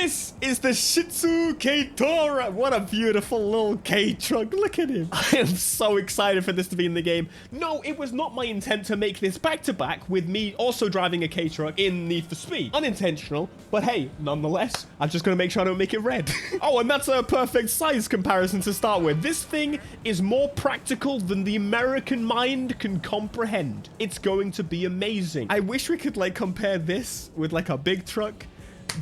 This is the Shitzu Keitora. What a beautiful little K-truck. Look at him. I am so excited for this to be in the game. No, it was not my intent to make this back-to-back with me also driving a K-truck in Need for Speed. Unintentional, but hey, nonetheless, I'm just going to make sure I don't make it red. Oh, and that's a perfect size comparison to start with. This thing is more practical than the American mind can comprehend. It's going to be amazing. I wish we could, like, compare this with, like, a big truck.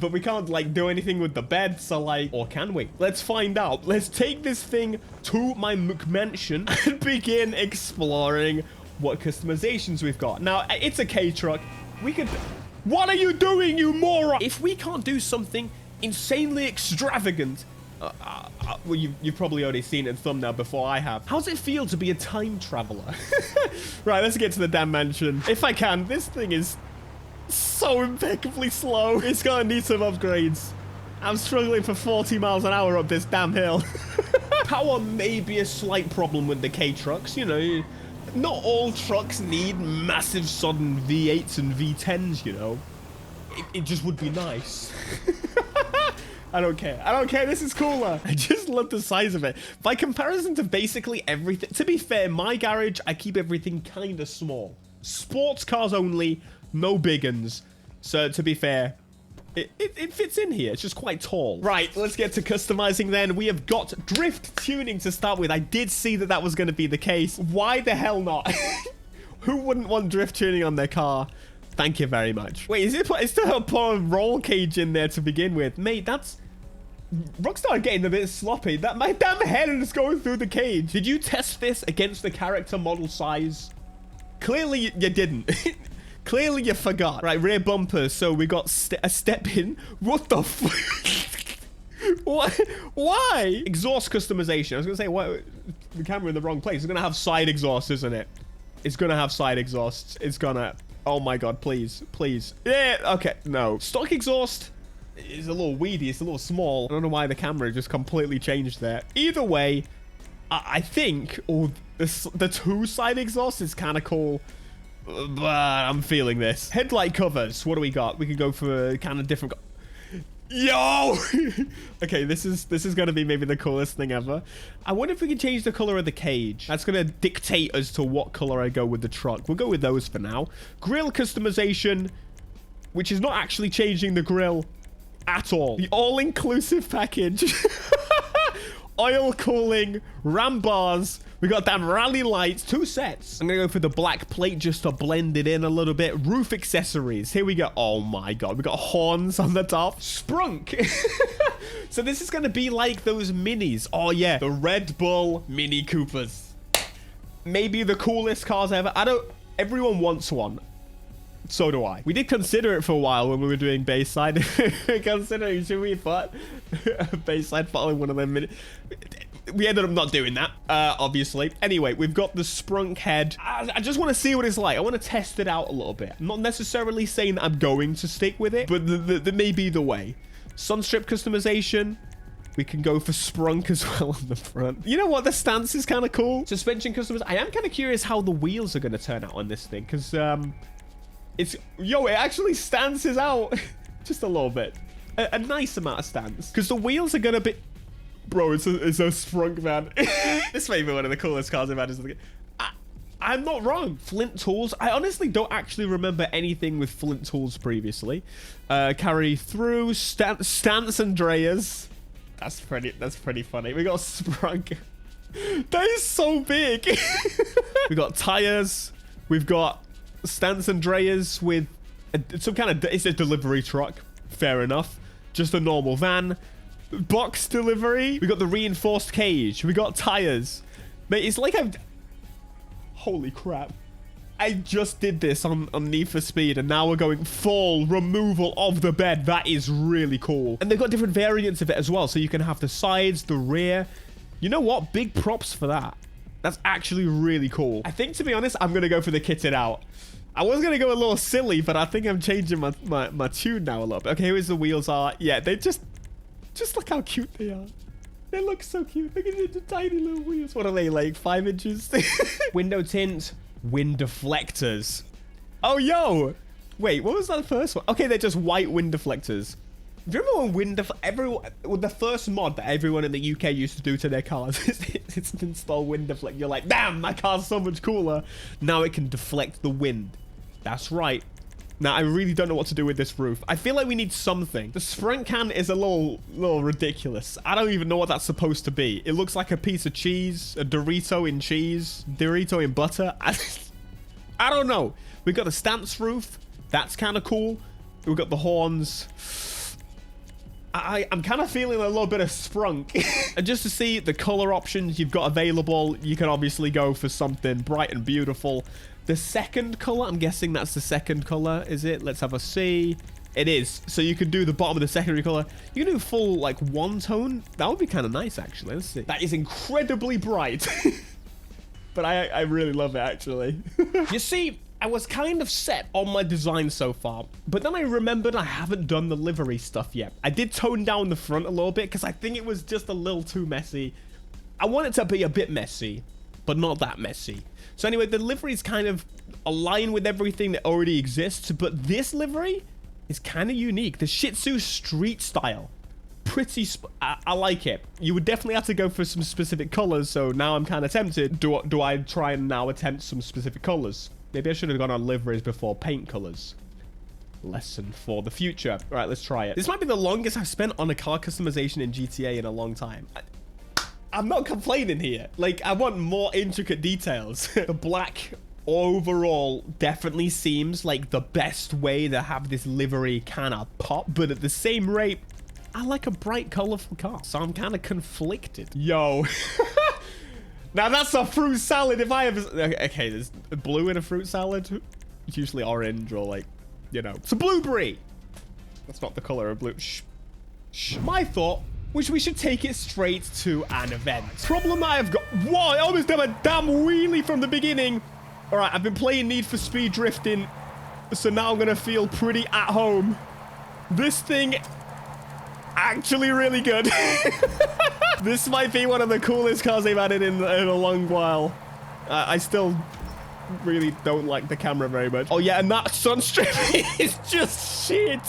But we can't, like, do anything with the bed, so, like... Or can we? Let's find out. Let's take this thing to my McMansion and begin exploring what customizations we've got. Now, it's a K-truck. We could... What are you doing, you moron? If we can't do something insanely extravagant... well, you've probably already seen it in thumbnail before I have. How's it feel to be a time traveler? Right, let's get to the damn mansion. If I can, this thing is... so impeccably slow. It's gonna need some upgrades. I'm struggling for 40 miles an hour up this damn hill. Power may be a slight problem with the K-trucks. You know, not all trucks need massive sudden V8s and V10s, you know. It just would be nice. I don't care. I don't care. This is cooler. I just love the size of it. By comparison to basically everything. To be fair, my garage, I keep everything kind of small. Sports cars only. No big uns. So, to be fair, it fits in here. It's just quite tall. Right, let's get to customizing then. We have got drift tuning to start with. I did see that that was going to be the case. Why the hell not? Who wouldn't want drift tuning on their car? Thank you very much. Wait, is there put a roll cage in there to begin with? Mate, that's... Rockstar getting a bit sloppy. My damn head is going through the cage. Did you test this against the character model size? Clearly, you didn't. Clearly you forgot. Right, rear bumpers. So we got a step in. What the f... What? Why? Exhaust customization. I was going to say, what? The camera in the wrong place. It's going to have side exhaust, isn't it? It's going to have side exhausts. It's going to... Oh my god, please. Please. Yeah, okay. No. Stock exhaust is a little weedy. It's a little small. I don't know why the camera just completely changed there. Either way, I think the two side exhausts is kind of cool. But I'm feeling this. Headlight covers. What do we got? We could go for a kind of different... Yo! Okay, this is going to be maybe the coolest thing ever. I wonder if we can change the color of the cage. That's going to dictate as to what color I go with the truck. We'll go with those for now. Grill customization, which is not actually changing the grill at all. The all-inclusive package. Oil cooling, ram bars. We got damn rally lights, 2 sets. I'm gonna go for the black plate just to blend it in a little bit. Roof accessories. Here we go. Oh my god, we got horns on the top. Sprunk. So this is gonna be like those minis. Oh yeah, the Red Bull Mini Coopers. Maybe the coolest cars ever. Everyone wants one. So do I. We did consider it for a while when we were doing Bayside. Considering, should we put Bayside following one of them minutes? We ended up not doing that, obviously. Anyway, we've got the sprunk head. I just want to see what it's like. I want to test it out a little bit. I'm not necessarily saying that I'm going to stick with it, but there may be the way. Sunstrip customization. We can go for sprunk as well on the front. You know what? The stance is kind of cool. Suspension customization. I am kind of curious how the wheels are going to turn out on this thing, because it actually stances out just a little bit. A nice amount of stance. Because the wheels are going to be... Bro, it's a sprunk, man. This may be one of the coolest cars I've had. I'm not wrong. Flint tools. I honestly don't actually remember anything with flint tools previously. Carry through. Stance Andreas. That's pretty funny. We got sprunk. That is so big. We got tires. We've got Stance Andreas with some kind of... It's a delivery truck. Fair enough. Just a normal van. Box delivery. We got the reinforced cage. We got tires. Mate, it's like holy crap. I just did this on Need for Speed, and now we're going full removal of the bed. That is really cool. And they've got different variants of it as well. So you can have the sides, the rear. You know what? Big props for that. That's actually really cool. I think, to be honest, I'm going to go for the kitted out. I was going to go a little silly, but I think I'm changing my tune now a little bit. Okay, here's the wheels are. Yeah, they just look how cute they are. They look so cute. Look at the tiny little wheels. What are they, like 5 inches? Window tint, wind deflectors. Oh, yo. Wait, what was that first one? Okay, they're just white wind deflectors. Do you remember when everyone, the first mod that everyone in the UK used to do to their cars is install wind deflect? You're like, damn, my car's so much cooler. Now it can deflect the wind. That's right. Now, I really don't know what to do with this roof. I feel like we need something. The sprint can is a little ridiculous. I don't even know what that's supposed to be. It looks like a piece of cheese, a Dorito in cheese, Dorito in butter. I don't know. We got a stance roof. That's kind of cool. We've got the horns. I'm kind of feeling a little bit of sprunk. And just to see the color options you've got available, you can obviously go for something bright and beautiful. The second color, I'm guessing that's the second color, is it? Let's have a see. It is. So you could do the bottom of the secondary color. You can do full, like, one tone. That would be kind of nice, actually. Let's see. That is incredibly bright. But I really love it, actually. You see, I was kind of set on my design so far, but then I remembered I haven't done the livery stuff yet. I did tone down the front a little bit because I think it was just a little too messy. I want it to be a bit messy, but not that messy. So anyway, the livery is kind of aligned with everything that already exists, but this livery is kind of unique. The Shitzu street style. Pretty, I like it. You would definitely have to go for some specific colors, so now I'm kind of tempted. Do I try and now attempt some specific colors? Maybe I should have gone on liveries before paint colors. Lesson for the future. All right, let's try it. This might be the longest I've spent on a car customization in GTA in a long time. I'm not complaining here. Like, I want more intricate details. The black overall definitely seems like the best way to have this livery kind of pop, but at the same rate, I like a bright, colorful car, so I'm kind of conflicted. Yo. Now that's a fruit salad if I ever... Okay, there's blue in a fruit salad. It's usually orange or like, you know. It's a blueberry. That's not the color of blue. Shh. Shh. My thought was we should take it straight to an event. Problem I have got... Whoa, I almost did a damn wheelie from the beginning. All right, I've been playing Need for Speed Drifting, so now I'm going to feel pretty at home. This thing... actually really good. This might be one of the coolest cars they've added in a long while. I still really don't like the camera very much. Oh yeah, and that sunstrip is just shit.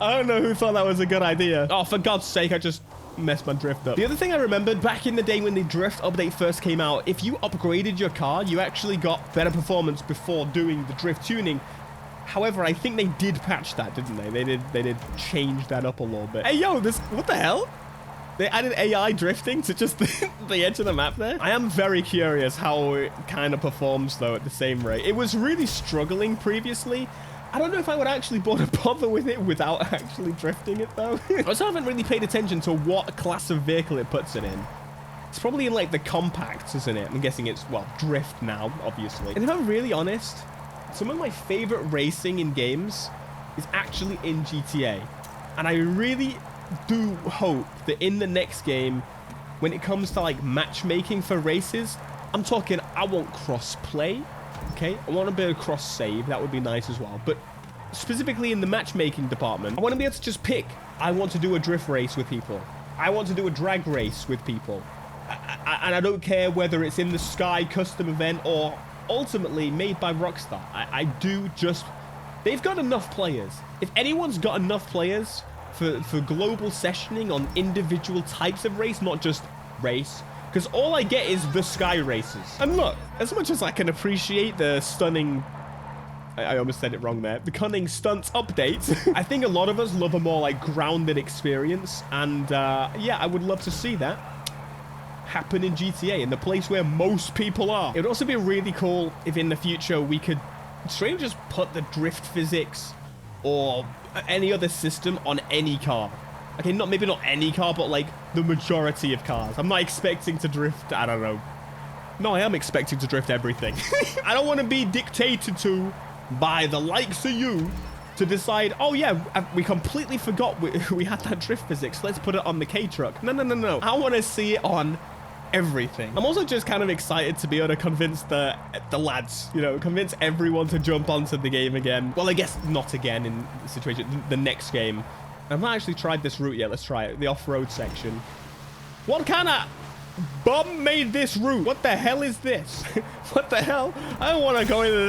I don't know who thought that was a good idea. Oh, for God's sake, I just messed my drift up. The other thing I remembered back in the day when the drift update first came out, if you upgraded your car, you actually got better performance before doing the drift tuning. However, I think they did patch that, didn't they? They did change that up a little bit. Hey, yo, what the hell? They added AI drifting to just the edge of the map there. I am very curious how it kind of performs, though, at the same rate. It was really struggling previously. I don't know if I would actually bother with it without actually drifting it, though. I also haven't really paid attention to what class of vehicle it puts it in. It's probably in, like, the compacts, isn't it? I'm guessing it's, well, drift now, obviously. And if I'm really honest... some of my favorite racing in games is actually in GTA. And I really do hope that in the next game, when it comes to like matchmaking for races, I'm talking, I want cross-play, okay? I want a bit of cross-save, that would be nice as well. But specifically in the matchmaking department, I want to be able to just pick. I want to do a drift race with people. I want to do a drag race with people. And I don't care whether it's in the Sky custom event or... ultimately made by Rockstar. I do just... they've got enough players. If anyone's got enough players for global sessioning on individual types of race, not just race, because all I get is the Sky races. And look, as much as I can appreciate the stunning... I almost said it wrong there. The cunning stunts updates. I think a lot of us love a more like grounded experience. And yeah, I would love to see that happen in GTA, in the place where most people are. It would also be really cool if in the future we could straight just put the drift physics or any other system on any car. Okay, maybe not any car, but like the majority of cars. I'm not expecting to drift, I don't know. No, I am expecting to drift everything. I don't want to be dictated to by the likes of you to decide, oh yeah, we completely forgot we had that drift physics. Let's put it on the K-Truck. No. I want to see it on everything. I'm also just kind of excited to be able to convince the lads, you know, convince everyone to jump onto the game again. Well, I guess not again in the situation, the next game. I've not actually tried this route yet. Let's try it. The off-road section. What kind of... Bum made this route. What the hell is this? What the hell? I don't want to go into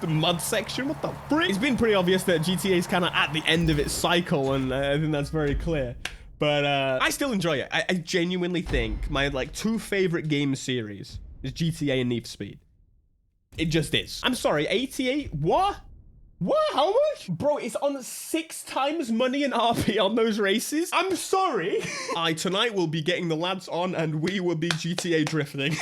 the mud section. What the frick? It's been pretty obvious that GTA is kind of at the end of its cycle, and I think that's very clear. But I still enjoy it. I genuinely think my like 2 favorite game series is GTA and Need for Speed. It just is. I'm sorry, 88? What? What? How much? Bro, it's on 6 times money in RP on those races. I'm sorry. Tonight we'll be getting the lads on and we will be GTA drifting.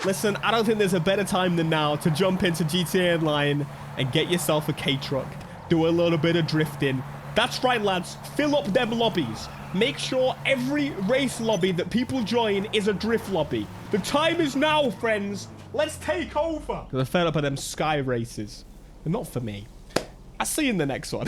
Listen, I don't think there's a better time than now to jump into GTA Online and get yourself a K-Truck. Do a little bit of drifting. That's right, lads. Fill up them lobbies. Make sure every race lobby that people join is a drift lobby. The time is now, friends. Let's take over. I'm fed up of them sky races. They're not for me. I'll see you in the next one.